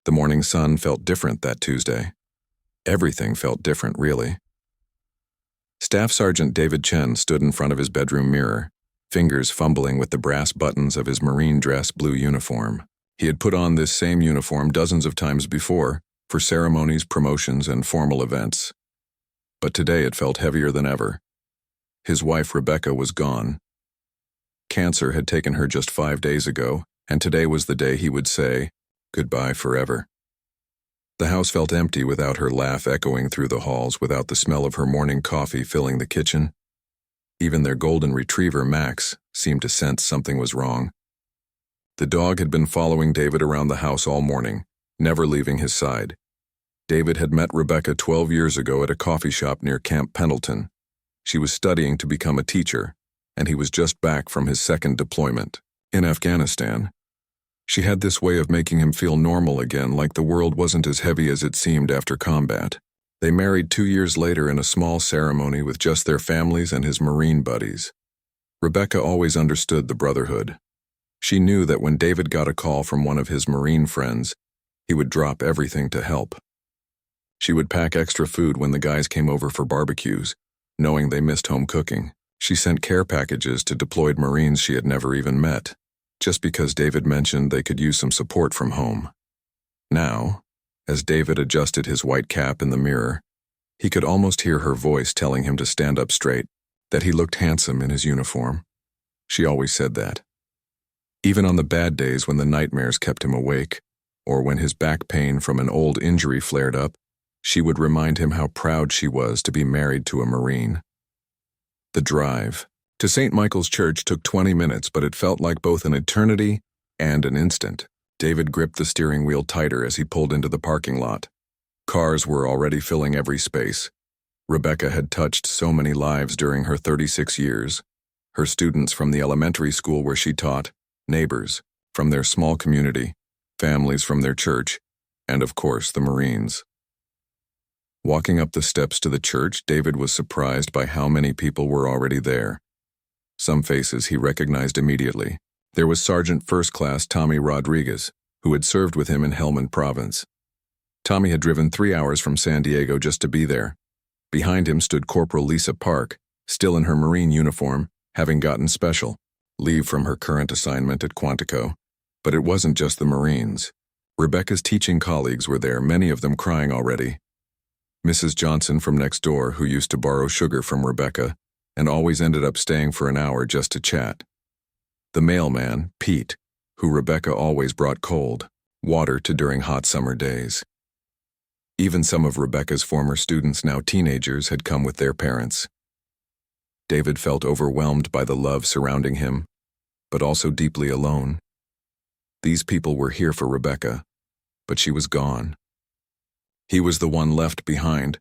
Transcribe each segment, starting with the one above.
The morning sun felt different that Tuesday. Everything felt different, really. Staff Sergeant David Chen stood in front of his bedroom mirror, fingers fumbling with the brass buttons of his marine dress blue uniform. He had put on this same uniform dozens of times before, for ceremonies, promotions, and formal events. But today it felt heavier than ever. His wife, Rebecca, was gone. Cancer had taken her just 5 days ago, and today was the day he would say goodbye forever. The house felt empty without her laugh echoing through the halls, without the smell of her morning coffee filling the kitchen. Even their golden retriever, Max, seemed to sense something was wrong. The dog had been following David around the house all morning, never leaving his side. David had met Rebecca 12 years ago at a coffee shop near Camp Pendleton. She was studying to become a teacher, and he was just back from his second deployment, in Afghanistan. She had this way of making him feel normal again, like the world wasn't as heavy as it seemed after combat. They married 2 years later in a small ceremony with just their families and his Marine buddies. Rebecca always understood the brotherhood. She knew that when David got a call from one of his Marine friends, he would drop everything to help. She would pack extra food when the guys came over for barbecues, knowing they missed home cooking. She sent care packages to deployed Marines she had never even met, just because David mentioned they could use some support from home. Now, as David adjusted his white cap in the mirror, he could almost hear her voice telling him to stand up straight, that he looked handsome in his uniform. She always said that. Even on the bad days when the nightmares kept him awake, or when his back pain from an old injury flared up, she would remind him how proud she was to be married to a Marine. The drive to St. Michael's Church took 20 minutes, but it felt like both an eternity and an instant. David gripped the steering wheel tighter as he pulled into the parking lot. Cars were already filling every space. Rebecca had touched so many lives during her 36 years. Her students from the elementary school where she taught, neighbors from their small community, families from their church, and of course the Marines. Walking up the steps to the church, David was surprised by how many people were already there. Some faces he recognized immediately. There was Sergeant First Class Tommy Rodriguez, who had served with him in Helmand Province. Tommy had driven 3 hours from San Diego just to be there. Behind him stood Corporal Lisa Park, still in her Marine uniform, having gotten special leave from her current assignment at Quantico. But it wasn't just the Marines. Rebecca's teaching colleagues were there, many of them crying already. Mrs. Johnson from next door, who used to borrow sugar from Rebecca, and always ended up staying for an hour just to chat. The mailman, Pete, who Rebecca always brought cold water to during hot summer days. Even some of Rebecca's former students, now teenagers, had come with their parents. David felt overwhelmed by the love surrounding him, but also deeply alone. These people were here for Rebecca, but she was gone. He was the one left behind,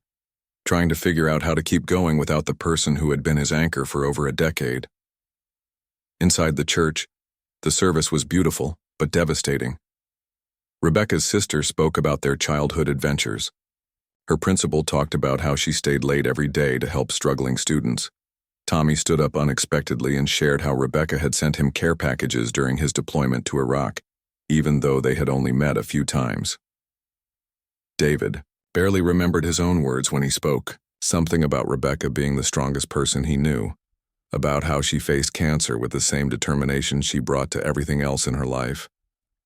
trying to figure out how to keep going without the person who had been his anchor for over a decade. Inside the church, the service was beautiful, but devastating. Rebecca's sister spoke about their childhood adventures. Her principal talked about how she stayed late every day to help struggling students. Tommy stood up unexpectedly and shared how Rebecca had sent him care packages during his deployment to Iraq, even though they had only met a few times. David barely remembered his own words when he spoke, something about Rebecca being the strongest person he knew, about how she faced cancer with the same determination she brought to everything else in her life,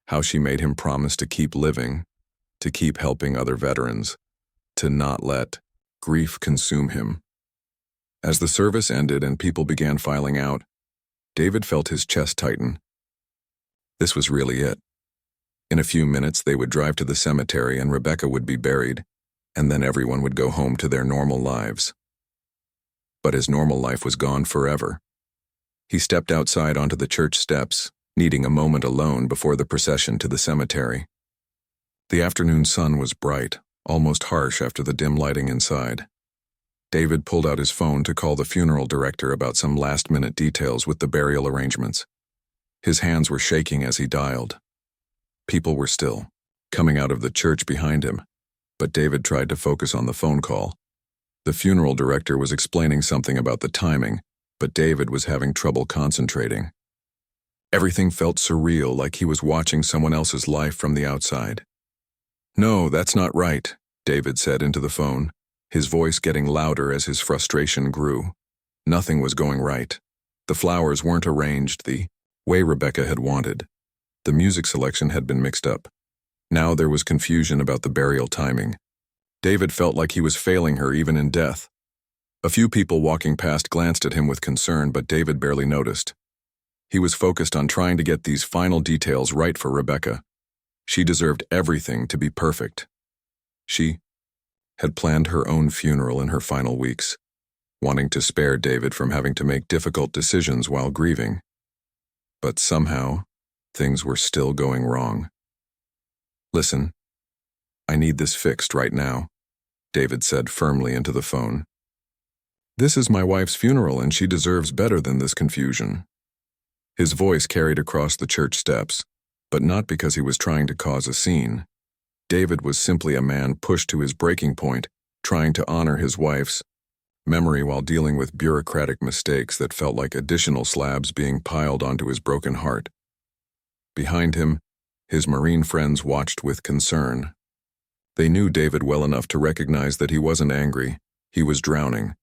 how she made him promise to keep living, to keep helping other veterans, to not let grief consume him. As the service ended and people began filing out, David felt his chest tighten. This was really it. In a few minutes, they would drive to the cemetery and Rebecca would be buried, and then everyone would go home to their normal lives. But his normal life was gone forever. He stepped outside onto the church steps, needing a moment alone before the procession to the cemetery. The afternoon sun was bright, almost harsh after the dim lighting inside. David pulled out his phone to call the funeral director about some last-minute details with the burial arrangements. His hands were shaking as he dialed. People were still coming out of the church behind him, but David tried to focus on the phone call. The funeral director was explaining something about the timing, but David was having trouble concentrating. Everything felt surreal, like he was watching someone else's life from the outside. "No, that's not right," David said into the phone, his voice getting louder as his frustration grew. Nothing was going right. The flowers weren't arranged the way Rebecca had wanted. The music selection had been mixed up. Now there was confusion about the burial timing. David felt like he was failing her even in death. A few people walking past glanced at him with concern, but David barely noticed. He was focused on trying to get these final details right for Rebecca. She deserved everything to be perfect. She had planned her own funeral in her final weeks, wanting to spare David from having to make difficult decisions while grieving. But somehow, things were still going wrong. "Listen, I need this fixed right now," David said firmly into the phone. "This is my wife's funeral and she deserves better than this confusion." His voice carried across the church steps, but not because he was trying to cause a scene. David was simply a man pushed to his breaking point, trying to honor his wife's memory while dealing with bureaucratic mistakes that felt like additional slabs being piled onto his broken heart. Behind him, his Marine friends watched with concern. They knew David well enough to recognize that he wasn't angry, he was drowning.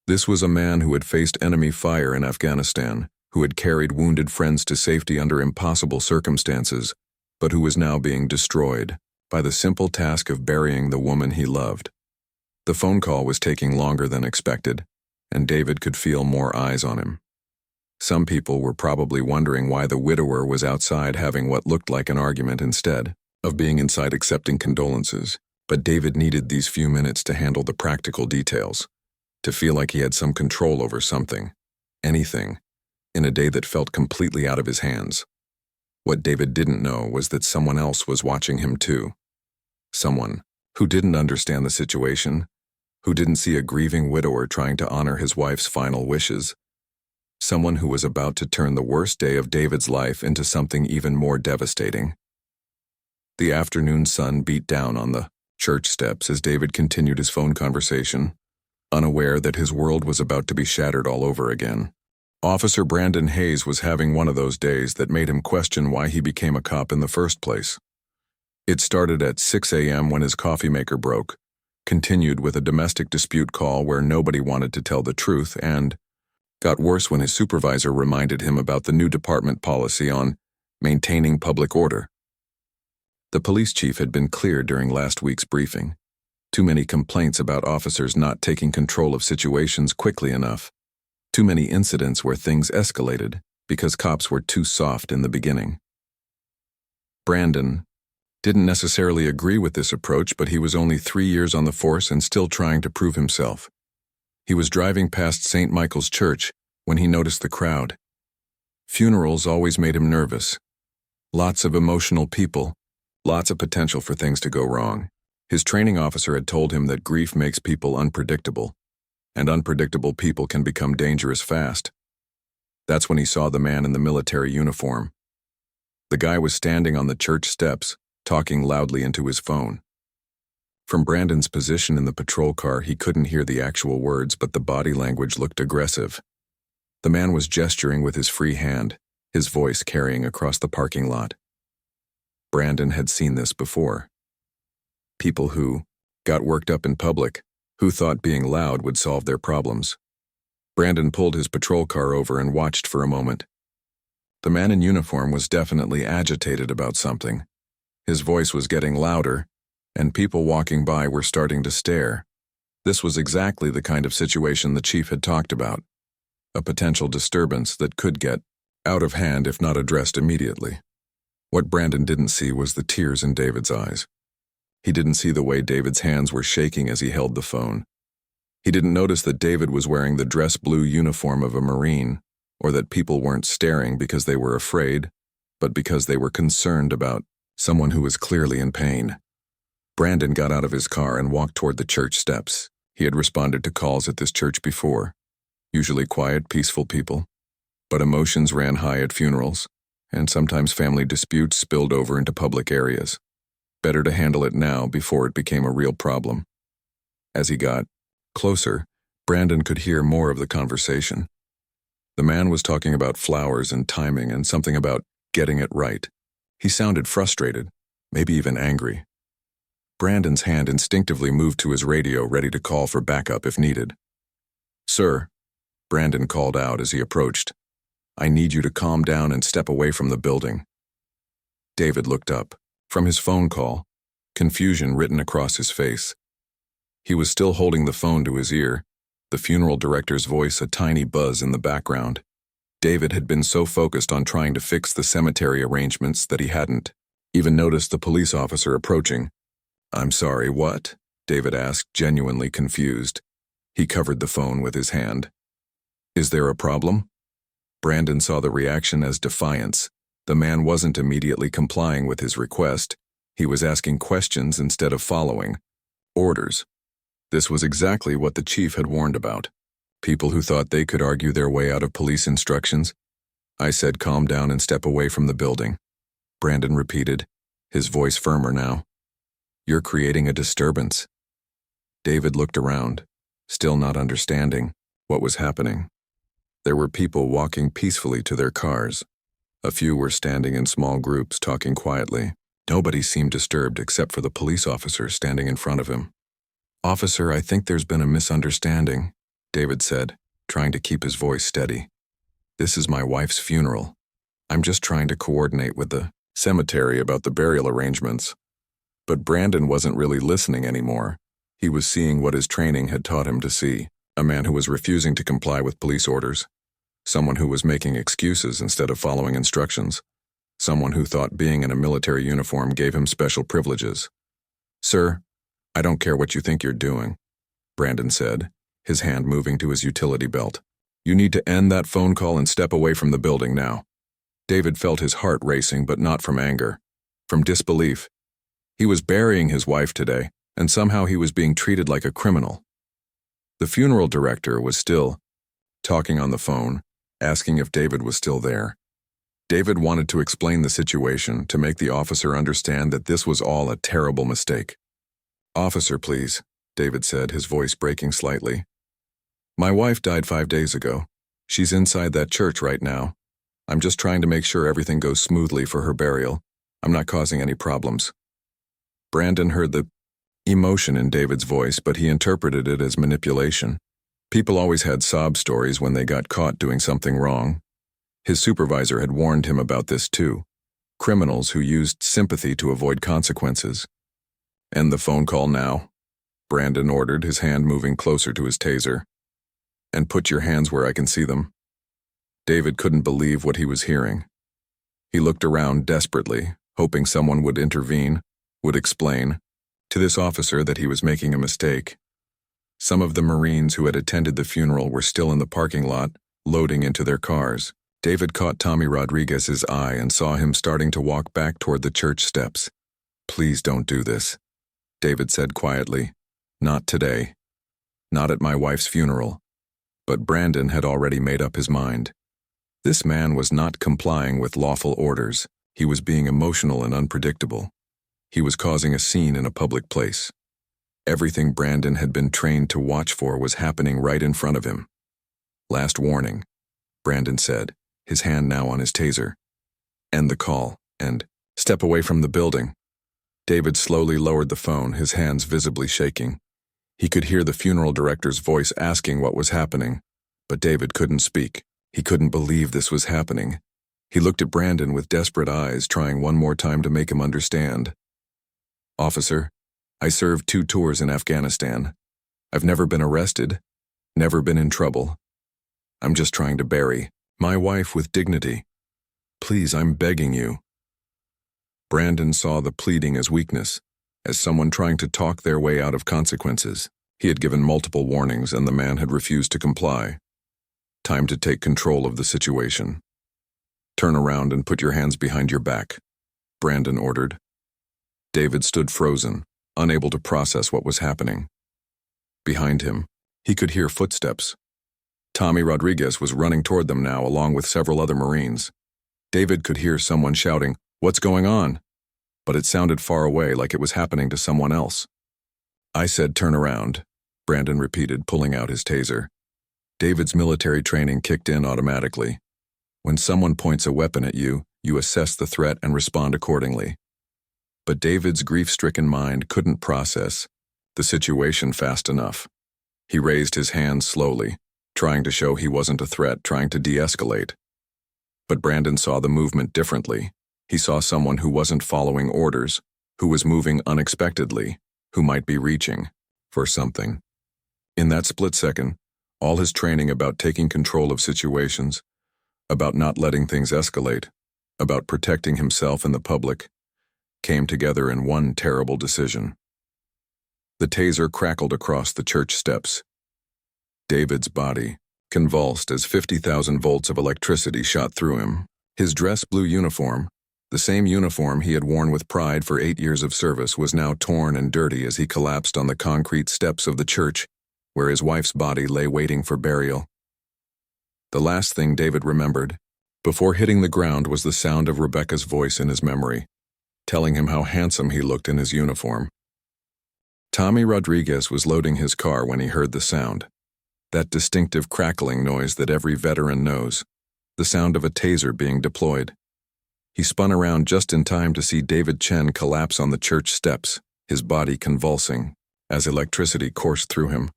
This was a man who had faced enemy fire in Afghanistan, who had carried wounded friends to safety under impossible circumstances, but who was now being destroyed by the simple task of burying the woman he loved. The phone call was taking longer than expected, and David could feel more eyes on him. Some people were probably wondering why the widower was outside having what looked like an argument instead of being inside accepting condolences, but David needed these few minutes to handle the practical details, to feel like he had some control over something, anything, in a day that felt completely out of his hands. What David didn't know was that someone else was watching him too. Someone who didn't understand the situation, who didn't see a grieving widower trying to honor his wife's final wishes. Someone who was about to turn the worst day of David's life into something even more devastating. The afternoon sun beat down on the church steps as David continued his phone conversation, unaware that his world was about to be shattered all over again. Officer Brandon Hayes was having one of those days that made him question why he became a cop in the first place. It started at 6 a.m. when his coffee maker broke, continued with a domestic dispute call where nobody wanted to tell the truth, and got worse when his supervisor reminded him about the new department policy on maintaining public order. The police chief had been clear during last week's briefing. Too many complaints about officers not taking control of situations quickly enough. Too many incidents where things escalated because cops were too soft in the beginning. Brandon didn't necessarily agree with this approach, but he was only 3 years on the force and still trying to prove himself. He was driving past St. Michael's Church when he noticed the crowd. Funerals always made him nervous. Lots of emotional people, lots of potential for things to go wrong. His training officer had told him that grief makes people unpredictable, and unpredictable people can become dangerous fast. That's when he saw the man in the military uniform. The guy was standing on the church steps, talking loudly into his phone. From Brandon's position in the patrol car, he couldn't hear the actual words, but the body language looked aggressive. The man was gesturing with his free hand, his voice carrying across the parking lot. Brandon had seen this before. People who got worked up in public, who thought being loud would solve their problems. Brandon pulled his patrol car over and watched for a moment. The man in uniform was definitely agitated about something. His voice was getting louder, and people walking by were starting to stare. This was exactly the kind of situation the chief had talked about, a potential disturbance that could get out of hand if not addressed immediately. What Brandon didn't see was the tears in David's eyes. He didn't see the way David's hands were shaking as he held the phone. He didn't notice that David was wearing the dress blue uniform of a Marine, or that people weren't staring because they were afraid, but because they were concerned about someone who was clearly in pain. Brandon got out of his car and walked toward the church steps. He had responded to calls at this church before, usually quiet, peaceful people, but emotions ran high at funerals, and sometimes family disputes spilled over into public areas. Better to handle it now before it became a real problem. As he got closer, Brandon could hear more of the conversation. The man was talking about flowers and timing and something about getting it right. He sounded frustrated, maybe even angry. Brandon's hand instinctively moved to his radio, ready to call for backup if needed. "Sir," Brandon called out as he approached, "I need you to calm down and step away from the building." David looked up. From his phone call, confusion written across his face. He was still holding the phone to his ear, the funeral director's voice a tiny buzz in the background. David had been so focused on trying to fix the cemetery arrangements that he hadn't even noticed the police officer approaching. "I'm sorry, what?" David asked, genuinely confused. He covered the phone with his hand. "Is there a problem?" Brandon saw the reaction as defiance. The man wasn't immediately complying with his request. He was asking questions instead of following orders. This was exactly what the chief had warned about. People who thought they could argue their way out of police instructions. "I said calm down and step away from the building," Brandon repeated, his voice firmer now. "You're creating a disturbance." David looked around, still not understanding what was happening. There were people walking peacefully to their cars. A few were standing in small groups, talking quietly. Nobody seemed disturbed except for the police officer standing in front of him. "Officer, I think there's been a misunderstanding," David said, trying to keep his voice steady. "This is my wife's funeral. I'm just trying to coordinate with the cemetery about the burial arrangements." But Brandon wasn't really listening anymore. He was seeing what his training had taught him to see: a man who was refusing to comply with police orders, someone who was making excuses instead of following instructions, someone who thought being in a military uniform gave him special privileges. "Sir, I don't care what you think you're doing," Brandon said, his hand moving to his utility belt. "You need to end that phone call and step away from the building now." David felt his heart racing, but not from anger, from disbelief. He was burying his wife today, and somehow he was being treated like a criminal. The funeral director was still talking on the phone, asking if David was still there. David wanted to explain the situation, to make the officer understand that this was all a terrible mistake. "Officer, please," David said, his voice breaking slightly. "My wife died 5 days ago. She's inside that church right now. I'm just trying to make sure everything goes smoothly for her burial. I'm not causing any problems." Brandon heard the emotion in David's voice, but he interpreted it as manipulation. People always had sob stories when they got caught doing something wrong. His supervisor had warned him about this too. Criminals who used sympathy to avoid consequences. "End the phone call now," Brandon ordered, his hand moving closer to his taser. "And put your hands where I can see them." David couldn't believe what he was hearing. He looked around desperately, hoping someone would intervene, would explain to this officer that he was making a mistake. Some of the Marines who had attended the funeral were still in the parking lot, loading into their cars. David caught Tommy Rodriguez's eye and saw him starting to walk back toward the church steps. "Please don't do this," David said quietly. "Not today. Not at my wife's funeral." But Brandon had already made up his mind. This man was not complying with lawful orders. He was being emotional and unpredictable. He was causing a scene in a public place. Everything Brandon had been trained to watch for was happening right in front of him. "Last warning," Brandon said, his hand now on his taser. "End the call, and step away from the building." David slowly lowered the phone, his hands visibly shaking. He could hear the funeral director's voice asking what was happening, but David couldn't speak. He couldn't believe this was happening. He looked at Brandon with desperate eyes, trying one more time to make him understand. "Officer, I served 2 tours in Afghanistan. I've never been arrested, never been in trouble. I'm just trying to bury my wife with dignity. Please, I'm begging you." Brandon saw the pleading as weakness, as someone trying to talk their way out of consequences. He had given multiple warnings and the man had refused to comply. Time to take control of the situation. "Turn around and put your hands behind your back," Brandon ordered. David stood frozen, unable to process what was happening. Behind him, he could hear footsteps. Tommy Rodriguez was running toward them now, along with several other Marines. David could hear someone shouting, "What's going on?" But it sounded far away, like it was happening to someone else. "I said turn around," Brandon repeated, pulling out his taser. David's military training kicked in automatically. When someone points a weapon at you, you assess the threat and respond accordingly. But David's grief-stricken mind couldn't process the situation fast enough. He raised his hands slowly, trying to show he wasn't a threat, trying to de-escalate. But Brandon saw the movement differently. He saw someone who wasn't following orders, who was moving unexpectedly, who might be reaching for something. In that split second, all his training about taking control of situations, about not letting things escalate, about protecting himself and the public, came together in one terrible decision. The taser crackled across the church steps. David's body convulsed as 50,000 volts of electricity shot through him. His dress blue uniform, the same uniform he had worn with pride for 8 years of service, was now torn and dirty as he collapsed on the concrete steps of the church, where his wife's body lay waiting for burial. The last thing David remembered, before hitting the ground, was the sound of Rebecca's voice in his memory, telling him how handsome he looked in his uniform. Tommy Rodriguez was loading his car when he heard the sound. That distinctive crackling noise that every veteran knows, the sound of a taser being deployed. He spun around just in time to see David Chen collapse on the church steps, his body convulsing, as electricity coursed through him.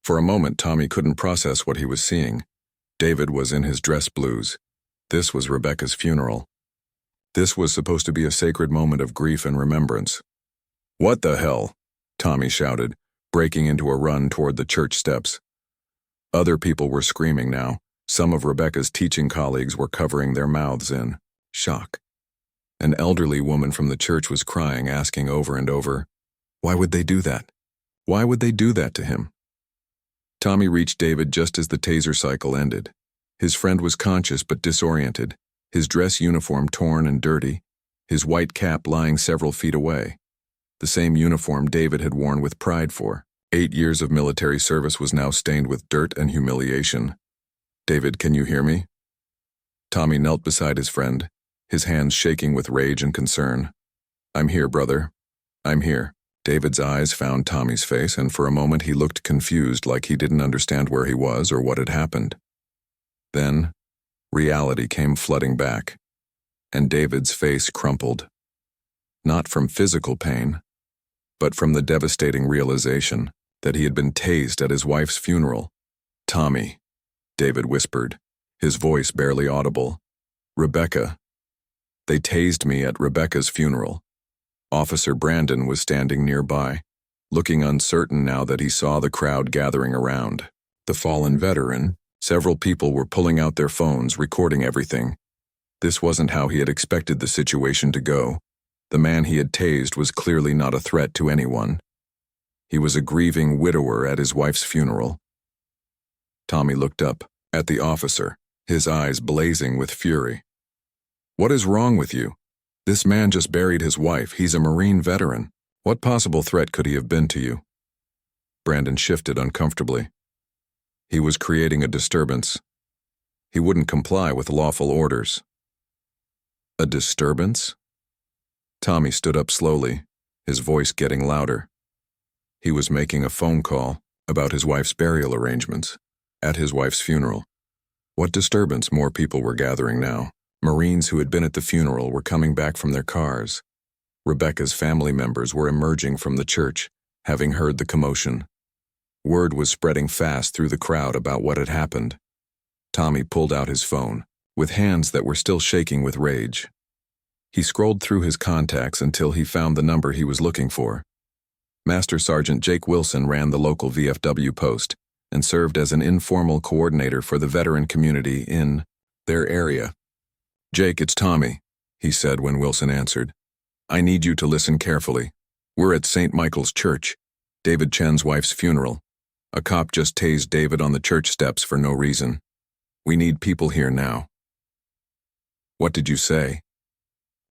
For a moment, Tommy couldn't process what he was seeing. David was in his dress blues. This was Rebecca's funeral. This was supposed to be a sacred moment of grief and remembrance. "What the hell?" Tommy shouted, breaking into a run toward the church steps. Other people were screaming now. Some of Rebecca's teaching colleagues were covering their mouths in shock. An elderly woman from the church was crying, asking over and over, "Why would they do that? Why would they do that to him?" Tommy reached David just as the taser cycle ended. His friend was conscious but disoriented, his dress uniform torn and dirty, his white cap lying several feet away. The same uniform David had worn with pride for 8 years of military service was now stained with dirt and humiliation. "David, can you hear me?" Tommy knelt beside his friend, his hands shaking with rage and concern. "I'm here, brother. I'm here." David's eyes found Tommy's face, and for a moment he looked confused, like he didn't understand where he was or what had happened. Then, reality came flooding back, and David's face crumpled. Not from physical pain, but from the devastating realization that he had been tased at his wife's funeral. "Tommy," David whispered, his voice barely audible. "Rebecca. They tased me at Rebecca's funeral." Officer Brandon was standing nearby, looking uncertain now that he saw the crowd gathering around. The fallen veteran, several people were pulling out their phones, recording everything. This wasn't how he had expected the situation to go. The man he had tased was clearly not a threat to anyone. He was a grieving widower at his wife's funeral. Tommy looked up at the officer, his eyes blazing with fury. "What is wrong with you? This man just buried his wife. He's a Marine veteran. What possible threat could he have been to you?" Brandon shifted uncomfortably. He was creating a disturbance. He wouldn't comply with lawful orders. A disturbance? Tommy stood up slowly, his voice getting louder. He was making a phone call about his wife's burial arrangements at his wife's funeral. What disturbance? More people were gathering now. Marines who had been at the funeral were coming back from their cars. Rebecca's family members were emerging from the church, having heard the commotion. Word was spreading fast through the crowd about what had happened. Tommy pulled out his phone, with hands that were still shaking with rage. He scrolled through his contacts until he found the number he was looking for. Master Sergeant Jake Wilson ran the local VFW post and served as an informal coordinator for the veteran community in their area. "Jake, it's Tommy," he said when Wilson answered. "I need you to listen carefully. We're at St. Michael's Church, David Chen's wife's funeral. A cop just tased David on the church steps for no reason. We need people here now." "What did you say?"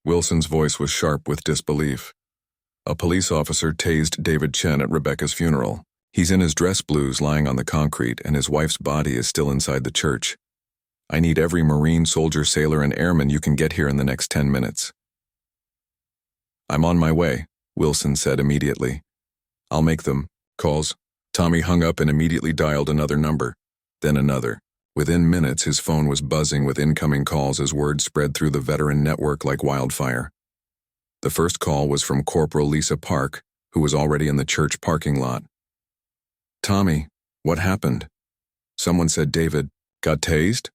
Wilson's voice was sharp with disbelief. "A police officer tased David Chen at Rebecca's funeral. He's in his dress blues lying on the concrete, and his wife's body is still inside the church. I need every Marine, soldier, sailor, and airman you can get here in the next 10 minutes. "I'm on my way," Wilson said immediately. "I'll make them calls." Tommy hung up and immediately dialed another number, then another. Within minutes, his phone was buzzing with incoming calls as word spread through the veteran network like wildfire. The first call was from Corporal Lisa Park, who was already in the church parking lot. "Tommy, what happened?" Someone said David got tased.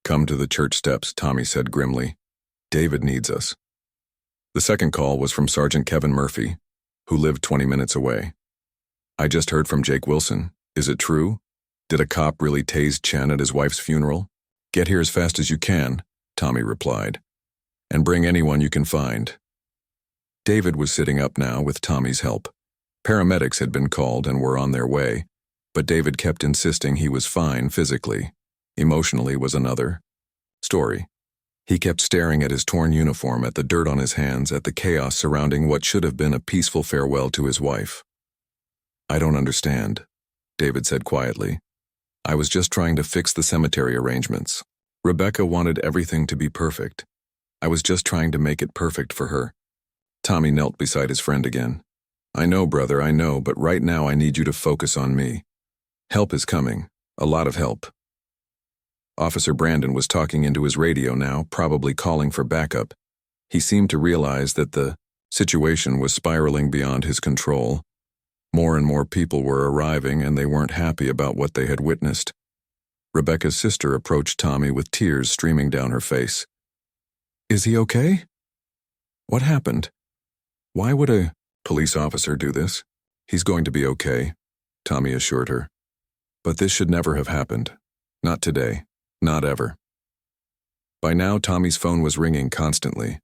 "Come to the church steps," Tommy said grimly. "David needs us." The second call was from Sergeant Kevin Murphy, who lived 20 minutes away. "I just heard from Jake Wilson. Is it true? Did a cop really tase Chen at his wife's funeral?" "Get here as fast as you can," Tommy replied, "and bring anyone you can find." David was sitting up now with Tommy's help. Paramedics had been called and were on their way, but David kept insisting he was fine physically. Emotionally was another story. He kept staring at his torn uniform, at the dirt on his hands, at the chaos surrounding what should have been a peaceful farewell to his wife. "I don't understand," David said quietly. "I was just trying to fix the cemetery arrangements. Rebecca wanted everything to be perfect. I was just trying to make it perfect for her." Tommy knelt beside his friend again. "I know, brother, I know, but right now I need you to focus on me. Help is coming. A lot of help." Officer Brandon was talking into his radio now, probably calling for backup. He seemed to realize that the situation was spiraling beyond his control. More and more people were arriving, and they weren't happy about what they had witnessed. Rebecca's sister approached Tommy with tears streaming down her face. "Is he okay? What happened? Why would a police officer do this?" "He's going to be okay," Tommy assured her. "But this should never have happened. Not today. Not ever." By now, Tommy's phone was ringing constantly.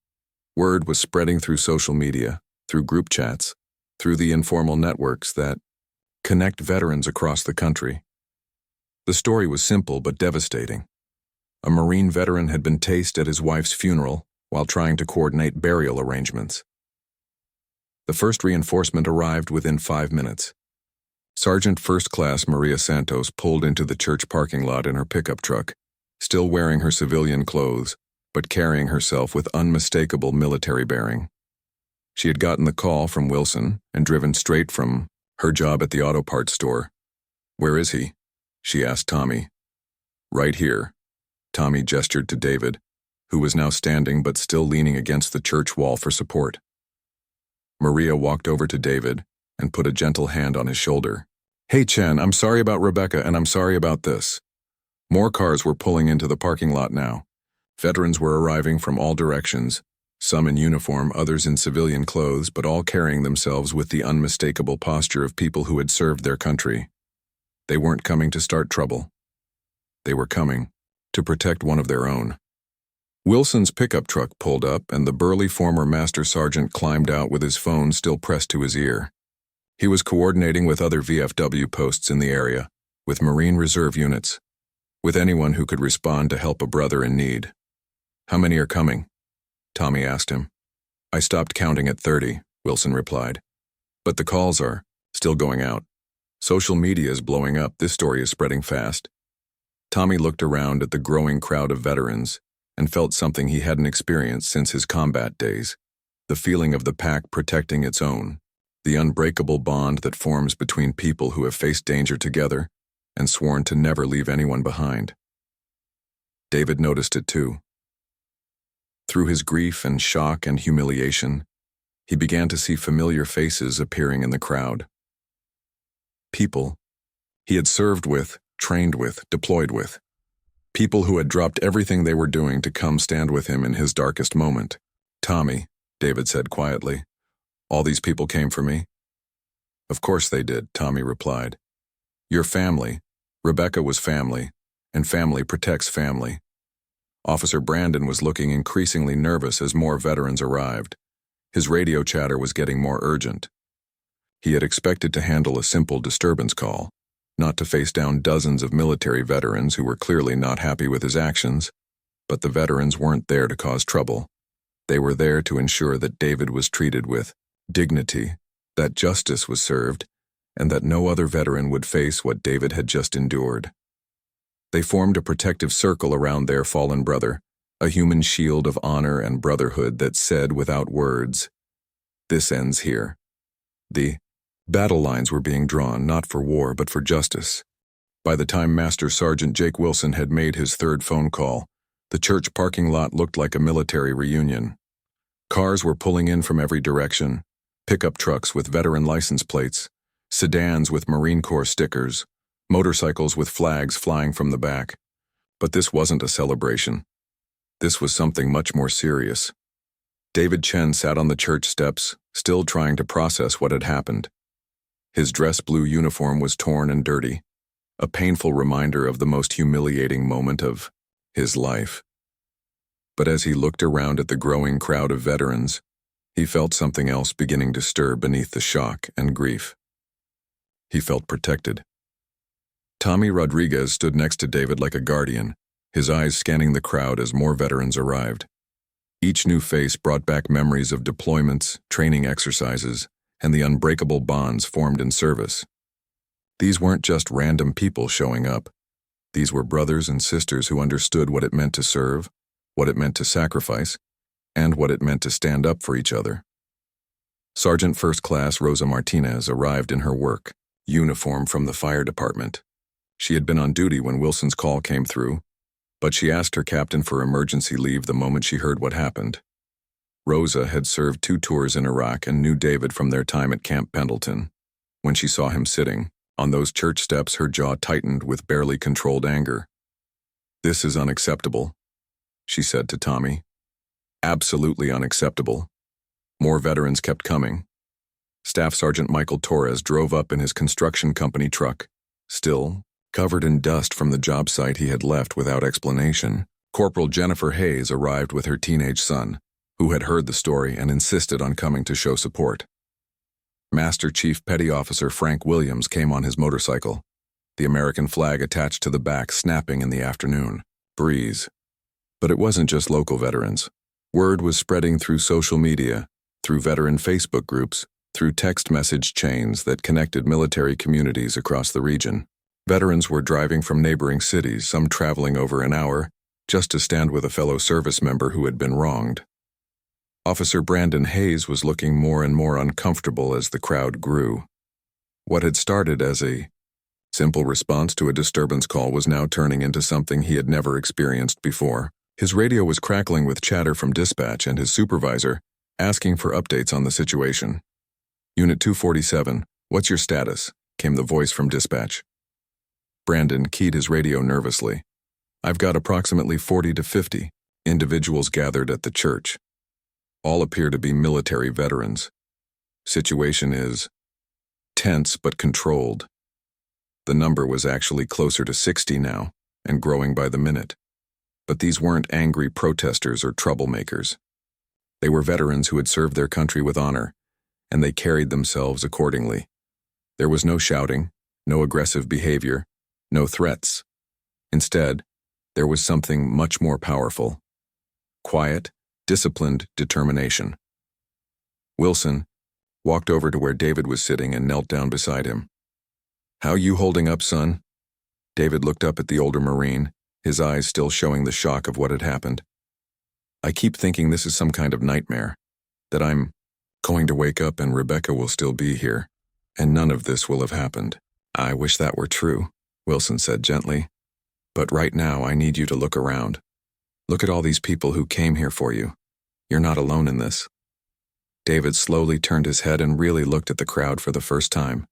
Word was spreading through social media, through group chats, through the informal networks that connect veterans across the country. The story was simple but devastating. A Marine veteran had been tased at his wife's funeral while trying to coordinate burial arrangements. The first reinforcement arrived within 5 minutes. Sergeant First Class Maria Santos pulled into the church parking lot in her pickup truck, still wearing her civilian clothes, but carrying herself with unmistakable military bearing. She had gotten the call from Wilson and driven straight from her job at the auto parts store. "Where is he?" she asked Tommy. "Right here." Tommy gestured to David, who was now standing but still leaning against the church wall for support. Maria walked over to David and put a gentle hand on his shoulder. "Hey Chen, I'm sorry about Rebecca and I'm sorry about this." More cars were pulling into the parking lot now. Veterans were arriving from all directions, some in uniform, others in civilian clothes, but all carrying themselves with the unmistakable posture of people who had served their country. They weren't coming to start trouble. They were coming to protect one of their own. Wilson's pickup truck pulled up, and the burly former master sergeant climbed out with his phone still pressed to his ear. He was coordinating with other VFW posts in the area, with Marine Reserve units, with anyone who could respond to help a brother in need. "How many are coming?" Tommy asked him. "I stopped counting at 30, Wilson replied. "But the calls are still going out. Social media is blowing up. This story is spreading fast." Tommy looked around at the growing crowd of veterans and felt something he hadn't experienced since his combat days. The feeling of the pack protecting its own, the unbreakable bond that forms between people who have faced danger together and sworn to never leave anyone behind. David noticed it too. Through his grief and shock and humiliation, he began to see familiar faces appearing in the crowd. People he had served with, trained with, deployed with. People who had dropped everything they were doing to come stand with him in his darkest moment. "Tommy," David said quietly, "all these people came for me?" "Of course they did," Tommy replied. "Your family, Rebecca was family, and family protects family." Officer Brandon was looking increasingly nervous as more veterans arrived. His radio chatter was getting more urgent. He had expected to handle a simple disturbance call, not to face down dozens of military veterans who were clearly not happy with his actions, but the veterans weren't there to cause trouble. They were there to ensure that David was treated with dignity, that justice was served, and that no other veteran would face what David had just endured. They formed a protective circle around their fallen brother, a human shield of honor and brotherhood that said without words, "This ends here." The battle lines were being drawn, not for war, but for justice. By the time Master Sergeant Jake Wilson had made his third phone call, the church parking lot looked like a military reunion. Cars were pulling in from every direction, pickup trucks with veteran license plates, sedans with Marine Corps stickers, motorcycles with flags flying from the back. But this wasn't a celebration. This was something much more serious. David Chen sat on the church steps, still trying to process what had happened. His dress blue uniform was torn and dirty, a painful reminder of the most humiliating moment of his life. But as he looked around at the growing crowd of veterans, he felt something else beginning to stir beneath the shock and grief. He felt protected. Tommy Rodriguez stood next to David like a guardian, his eyes scanning the crowd as more veterans arrived. Each new face brought back memories of deployments, training exercises, and the unbreakable bonds formed in service. These weren't just random people showing up. These were brothers and sisters who understood what it meant to serve, what it meant to sacrifice, and what it meant to stand up for each other. Sergeant First Class Rosa Martinez arrived in her work uniform from the fire department. She had been on duty when Wilson's call came through, but she asked her captain for emergency leave the moment she heard what happened. Rosa had served 2 tours in Iraq and knew David from their time at Camp Pendleton. When she saw him sitting on those church steps, her jaw tightened with barely controlled anger. "This is unacceptable," she said to Tommy. "Absolutely unacceptable." More veterans kept coming. Staff Sergeant Michael Torres drove up in his construction company truck, still covered in dust from the job site he had left without explanation. Corporal Jennifer Hayes arrived with her teenage son, who had heard the story and insisted on coming to show support. Master Chief Petty Officer Frank Williams came on his motorcycle, the American flag attached to the back snapping in the afternoon breeze. But it wasn't just local veterans. Word was spreading through social media, through veteran Facebook groups, through text message chains that connected military communities across the region. Veterans were driving from neighboring cities, some traveling over an hour, just to stand with a fellow service member who had been wronged. Officer Brandon Hayes was looking more and more uncomfortable as the crowd grew. What had started as a simple response to a disturbance call was now turning into something he had never experienced before. His radio was crackling with chatter from dispatch and his supervisor, asking for updates on the situation. "Unit 247, what's your status?" came the voice from dispatch. Brandon keyed his radio nervously. "I've got approximately 40 to 50 individuals gathered at the church. All appear to be military veterans. Situation is tense but controlled." The number was actually closer to 60 now, and growing by the minute. But these weren't angry protesters or troublemakers. They were veterans who had served their country with honor, and they carried themselves accordingly. There was no shouting, no aggressive behavior, no threats. Instead, there was something much more powerful. Quiet, disciplined determination. Wilson walked over to where David was sitting and knelt down beside him. "How you holding up, son?" David looked up at the older Marine, his eyes still showing the shock of what had happened. "I keep thinking this is some kind of nightmare, that I'm going to wake up and Rebecca will still be here, and none of this will have happened." "I wish that were true," Wilson said gently. "But right now I need you to look around. Look at all these people who came here for you. You're not alone in this." David slowly turned his head and really looked at the crowd for the first time.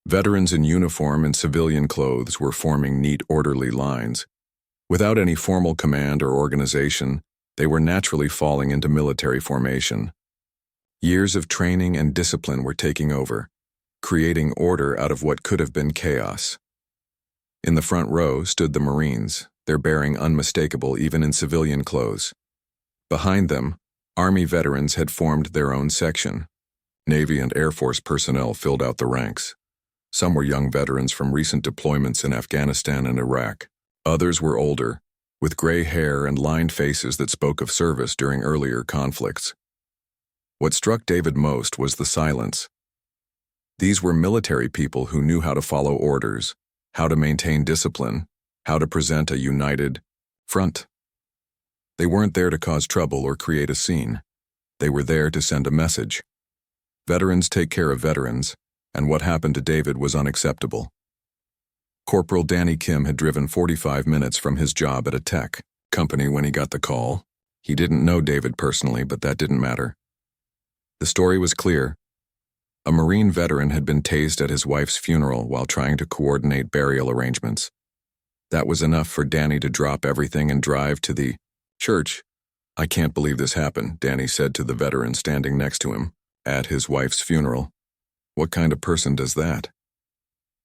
Veterans in uniform and civilian clothes were forming neat, orderly lines. Without any formal command or organization, they were naturally falling into military formation. Years of training and discipline were taking over, creating order out of what could have been chaos. In the front row stood the Marines, their bearing unmistakable even in civilian clothes. Behind them, Army veterans had formed their own section. Navy and Air Force personnel filled out the ranks. Some were young veterans from recent deployments in Afghanistan and Iraq. Others were older, with gray hair and lined faces that spoke of service during earlier conflicts. What struck David most was the silence. These were military people who knew how to follow orders, how to maintain discipline, how to present a united front. They weren't there to cause trouble or create a scene. They were there to send a message. Veterans take care of veterans, and what happened to David was unacceptable. Corporal Danny Kim had driven 45 minutes from his job at a tech company when he got the call. He didn't know David personally, but that didn't matter. The story was clear. A Marine veteran had been tased at his wife's funeral while trying to coordinate burial arrangements. That was enough for Danny to drop everything and drive to the church. "I can't believe this happened," Danny said to the veteran standing next to him, at his wife's funeral. "What kind of person does that?"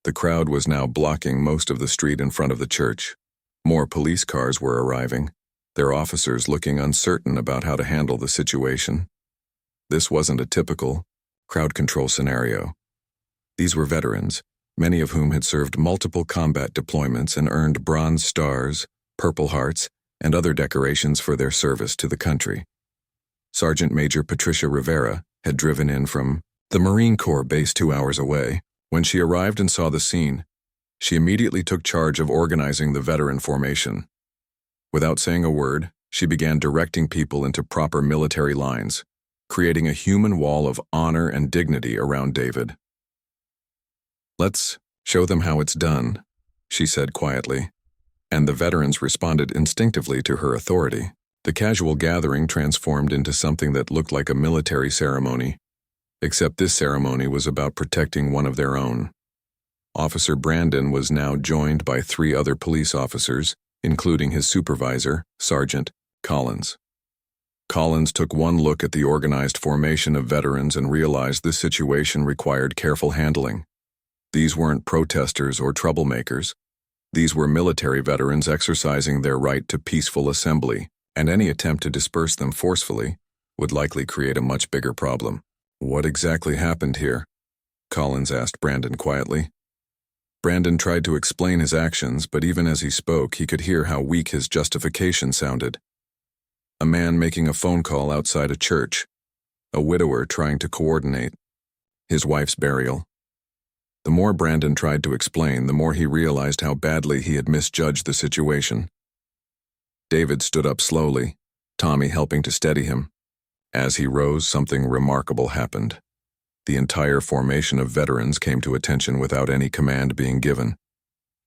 The crowd was now blocking most of the street in front of the church. More police cars were arriving, their officers looking uncertain about how to handle the situation. This wasn't a typical crowd control scenario. These were veterans, many of whom had served multiple combat deployments and earned Bronze Stars, Purple Hearts, and other decorations for their service to the country. Sergeant Major Patricia Rivera had driven in from the Marine Corps base 2 hours away. When she arrived and saw the scene, she immediately took charge of organizing the veteran formation. Without saying a word, she began directing people into proper military lines, creating a human wall of honor and dignity around David. "Let's show them how it's done," she said quietly, and the veterans responded instinctively to her authority. The casual gathering transformed into something that looked like a military ceremony, except this ceremony was about protecting one of their own. Officer Brandon was now joined by 3 other police officers, including his supervisor, Sergeant Collins. Collins took one look at the organized formation of veterans and realized this situation required careful handling. These weren't protesters or troublemakers. These were military veterans exercising their right to peaceful assembly, and any attempt to disperse them forcefully would likely create a much bigger problem. "What exactly happened here?" Collins asked Brandon quietly. Brandon tried to explain his actions, but even as he spoke, he could hear how weak his justification sounded. A man making a phone call outside a church. A widower trying to coordinate his wife's burial. The more Brandon tried to explain, the more he realized how badly he had misjudged the situation. David stood up slowly, Tommy helping to steady him. As he rose, something remarkable happened. The entire formation of veterans came to attention without any command being given.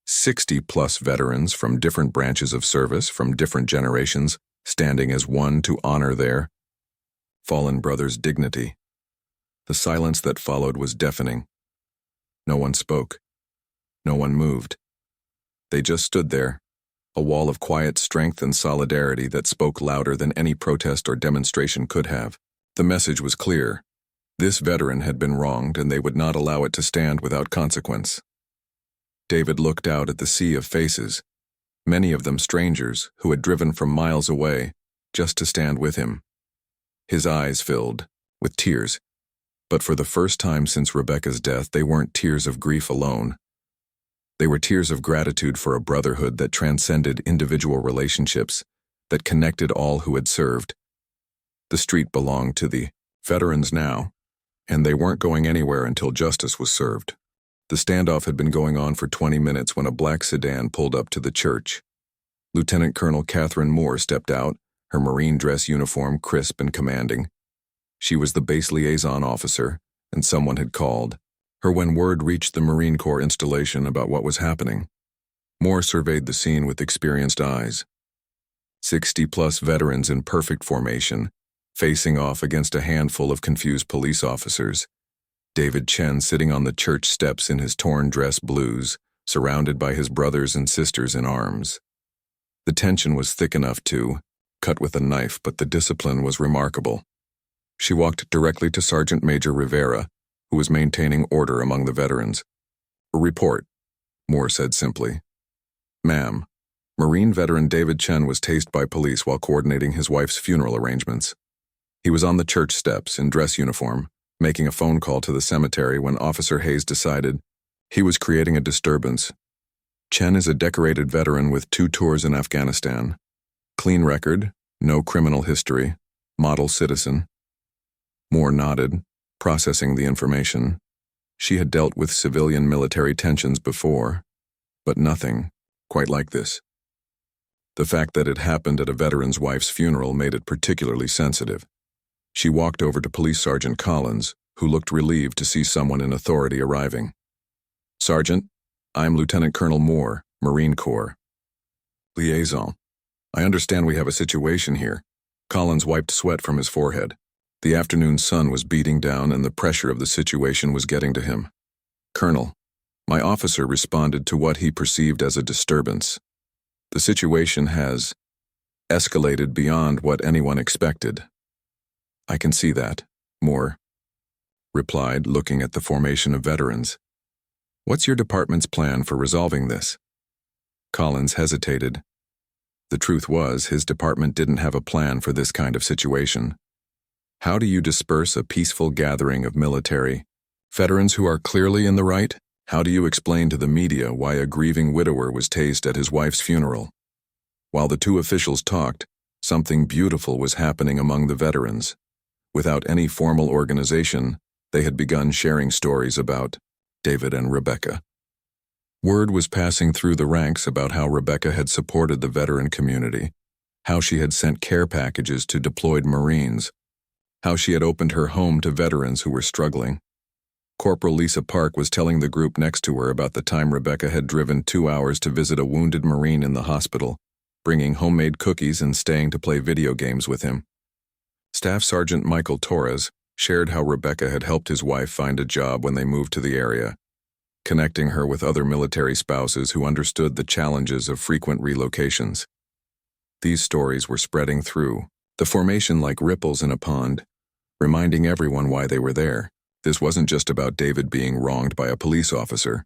60-plus veterans from different branches of service, from different generations, standing as one to honor their fallen brother's dignity. The silence that followed was deafening. No one spoke. No one moved. They just stood there, a wall of quiet strength and solidarity that spoke louder than any protest or demonstration could have. The message was clear. This veteran had been wronged, and they would not allow it to stand without consequence. David looked out at the sea of faces, many of them strangers who had driven from miles away just to stand with him. His eyes filled with tears, but for the first time since Rebecca's death, they weren't tears of grief alone. They were tears of gratitude for a brotherhood that transcended individual relationships, that connected all who had served. The street belonged to the veterans now, and they weren't going anywhere until justice was served. The standoff had been going on for 20 minutes when a black sedan pulled up to the church. Lieutenant Colonel Catherine Moore stepped out, her Marine dress uniform crisp and commanding. She was the base liaison officer, and someone had called her when word reached the Marine Corps installation about what was happening. Moore surveyed the scene with experienced eyes. 60-plus veterans in perfect formation, facing off against a handful of confused police officers. David Chen sitting on the church steps in his torn dress blues, surrounded by his brothers and sisters in arms. The tension was thick enough to cut with a knife, but the discipline was remarkable. She walked directly to Sergeant Major Rivera, who was maintaining order among the veterans. "A report," Moore said simply. "Ma'am, Marine veteran David Chen was tased by police while coordinating his wife's funeral arrangements. He was on the church steps in dress uniform, making a phone call to the cemetery when Officer Hayes decided he was creating a disturbance. Chen is a decorated veteran with 2 tours in Afghanistan. Clean record, no criminal history, model citizen." Moore nodded, processing the information. She had dealt with civilian-military tensions before, but nothing quite like this. The fact that it happened at a veteran's wife's funeral made it particularly sensitive. She walked over to Police Sergeant Collins, who looked relieved to see someone in authority arriving. "Sergeant, I'm Lieutenant Colonel Moore, Marine Corps. Liaison. I understand we have a situation here. Collins wiped sweat from his forehead. The afternoon sun was beating down and the pressure of the situation was getting to him. "Colonel, my officer responded to what he perceived as a disturbance. The situation has escalated beyond what anyone expected." "I can see that," Moore replied, looking at the formation of veterans. "What's your department's plan for resolving this?" Collins hesitated. The truth was, his department didn't have a plan for this kind of situation. How do you disperse a peaceful gathering of military veterans who are clearly in the right? How do you explain to the media why a grieving widower was tased at his wife's funeral? While the two officials talked, something beautiful was happening among the veterans. Without any formal organization, they had begun sharing stories about David and Rebecca. Word was passing through the ranks about how Rebecca had supported the veteran community, how she had sent care packages to deployed Marines, how she had opened her home to veterans who were struggling. Corporal Lisa Park was telling the group next to her about the time Rebecca had driven 2 hours to visit a wounded Marine in the hospital, bringing homemade cookies and staying to play video games with him. Staff Sergeant Michael Torres shared how Rebecca had helped his wife find a job when they moved to the area, connecting her with other military spouses who understood the challenges of frequent relocations. These stories were spreading through the formation like ripples in a pond, reminding everyone why they were there. This wasn't just about David being wronged by a police officer.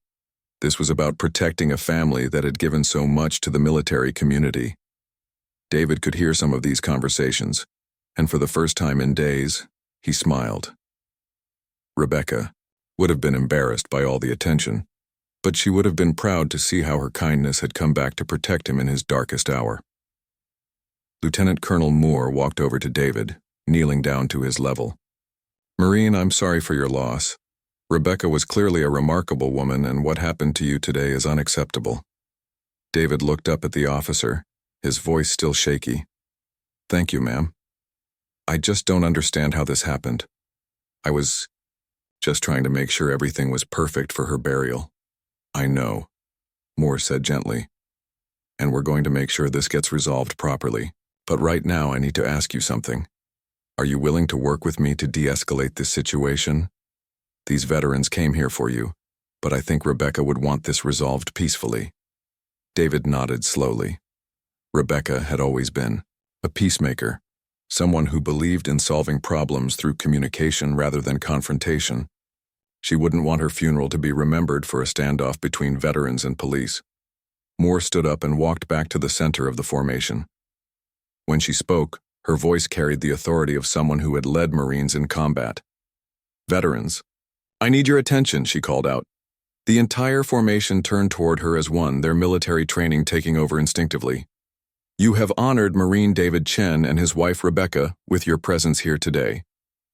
This was about protecting a family that had given so much to the military community. David could hear some of these conversations, and for the first time in days, he smiled. Rebecca would have been embarrassed by all the attention, but she would have been proud to see how her kindness had come back to protect him in his darkest hour. Lieutenant Colonel Moore walked over to David, kneeling down to his level. "Marine, I'm sorry for your loss. Rebecca was clearly a remarkable woman, and what happened to you today is unacceptable." David looked up at the officer, his voice still shaky. "Thank you, ma'am. I just don't understand how this happened. I was just trying to make sure everything was perfect for her burial." "I know," Moore said gently, "and we're going to make sure this gets resolved properly. But right now I need to ask you something. Are you willing to work with me to de-escalate this situation? These veterans came here for you, but I think Rebecca would want this resolved peacefully." David nodded slowly. Rebecca had always been a peacemaker, someone who believed in solving problems through communication rather than confrontation. She wouldn't want her funeral to be remembered for a standoff between veterans and police. Moore stood up and walked back to the center of the formation. When she spoke, her voice carried the authority of someone who had led Marines in combat. "Veterans, I need your attention," she called out. The entire formation turned toward her as one, their military training taking over instinctively. "You have honored Marine David Chen and his wife Rebecca with your presence here today.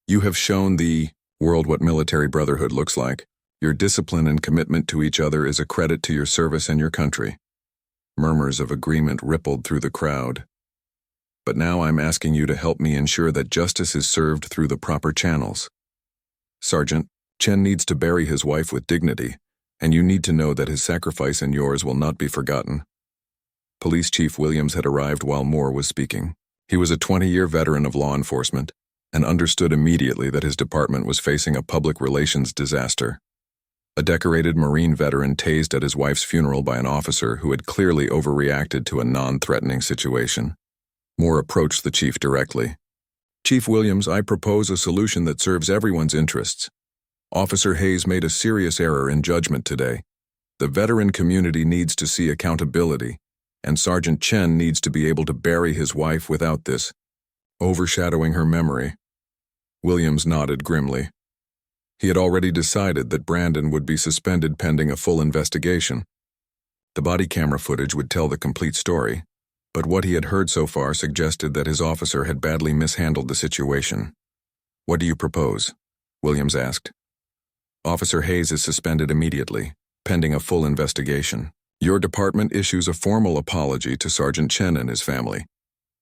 You have shown the world what military brotherhood looks like. Your discipline and commitment to each other is a credit to your service and your country." Murmurs of agreement rippled through the crowd. "But now I'm asking you to help me ensure that justice is served through the proper channels. Sergeant, Chen needs to bury his wife with dignity, and you need to know that his sacrifice and yours will not be forgotten." Police Chief Williams had arrived while Moore was speaking. He was a 20-year veteran of law enforcement and understood immediately that his department was facing a public relations disaster. A decorated Marine veteran tased at his wife's funeral by an officer who had clearly overreacted to a non-threatening situation. Moore approached the chief directly. "Chief Williams, I propose a solution that serves everyone's interests. Officer Hayes made a serious error in judgment today. The veteran community needs to see accountability, and Sergeant Chen needs to be able to bury his wife without this overshadowing her memory." Williams nodded grimly. He had already decided that Brandon would be suspended pending a full investigation. The body camera footage would tell the complete story, but what he had heard so far suggested that his officer had badly mishandled the situation. "What do you propose?" Williams asked. "Officer Hayes is suspended immediately, pending a full investigation. Your department issues a formal apology to Sergeant Chen and his family,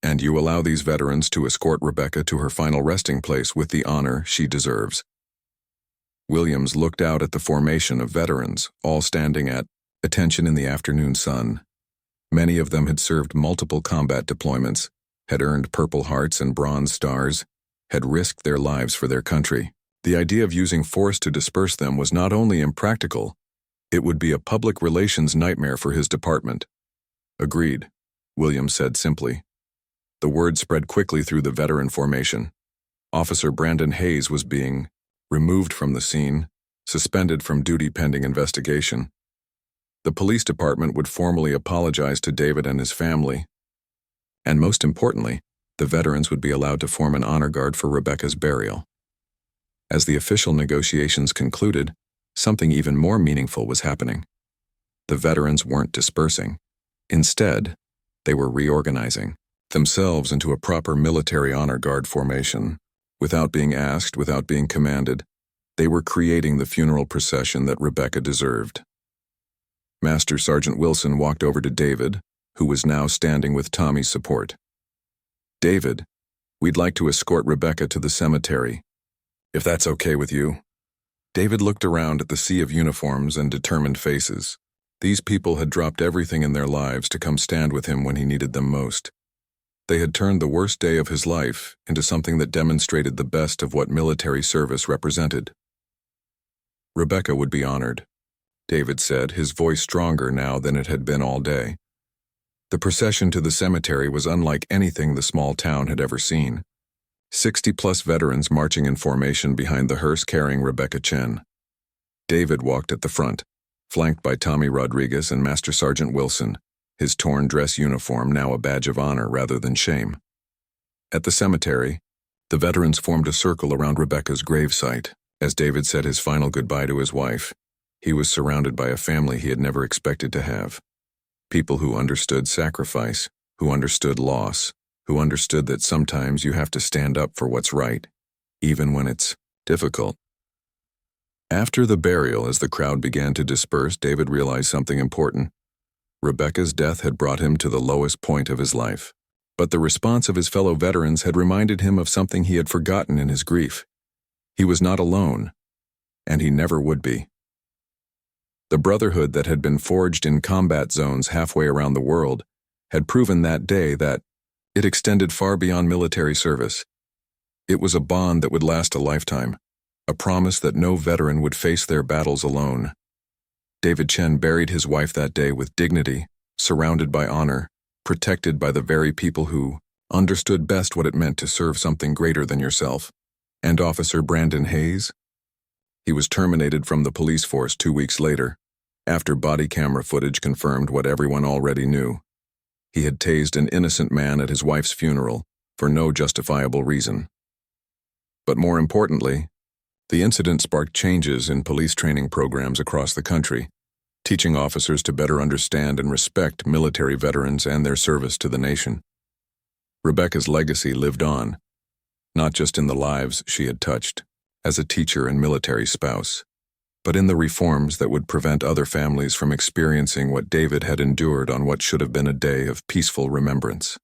and you allow these veterans to escort Rebecca to her final resting place with the honor she deserves." Williams looked out at the formation of veterans, all standing at attention in the afternoon sun. Many of them had served multiple combat deployments, had earned Purple Hearts and Bronze Stars, had risked their lives for their country. The idea of using force to disperse them was not only impractical, it would be a public relations nightmare for his department. Agreed, Williams said simply. The word spread quickly through the veteran formation. Officer Brandon Hayes was being removed from the scene, suspended from duty pending investigation. The police department would formally apologize to David and his family. And most importantly, the veterans would be allowed to form an honor guard for Rebecca's burial. As the official negotiations concluded, something even more meaningful was happening. The veterans weren't dispersing. Instead, they were reorganizing themselves into a proper military honor guard formation. Without being asked, without being commanded, they were creating the funeral procession that Rebecca deserved. Master Sergeant Wilson walked over to David, who was now standing with Tommy's support. "David, we'd like to escort Rebecca to the cemetery, if that's okay with you." David looked around at the sea of uniforms and determined faces. These people had dropped everything in their lives to come stand with him when he needed them most. They had turned the worst day of his life into something that demonstrated the best of what military service represented. Rebecca would be honored, David said, his voice stronger now than it had been all day. The procession to the cemetery was unlike anything the small town had ever seen. 60-plus veterans marching in formation behind the hearse carrying Rebecca Chen. David walked at the front, flanked by Tommy Rodriguez and Master Sergeant Wilson, his torn dress uniform now a badge of honor rather than shame. At the cemetery, the veterans formed a circle around Rebecca's gravesite. As David said his final goodbye to his wife, he was surrounded by a family he had never expected to have. People who understood sacrifice, who understood loss, who understood that sometimes you have to stand up for what's right, even when it's difficult. After the burial, as the crowd began to disperse, David realized something important. Rebecca's death had brought him to the lowest point of his life. But the response of his fellow veterans had reminded him of something he had forgotten in his grief. He was not alone, and he never would be. The brotherhood that had been forged in combat zones halfway around the world had proven that day that it extended far beyond military service. It was a bond that would last a lifetime, a promise that no veteran would face their battles alone. David Chen buried his wife that day with dignity, surrounded by honor, protected by the very people who understood best what it meant to serve something greater than yourself. And Officer Brandon Hayes? He was terminated from the police force 2 weeks later, after body camera footage confirmed what everyone already knew. He had tased an innocent man at his wife's funeral for no justifiable reason. But more importantly, the incident sparked changes in police training programs across the country, teaching officers to better understand and respect military veterans and their service to the nation. Rebecca's legacy lived on, not just in the lives she had touched as a teacher and military spouse, but in the reforms that would prevent other families from experiencing what David had endured on what should have been a day of peaceful remembrance.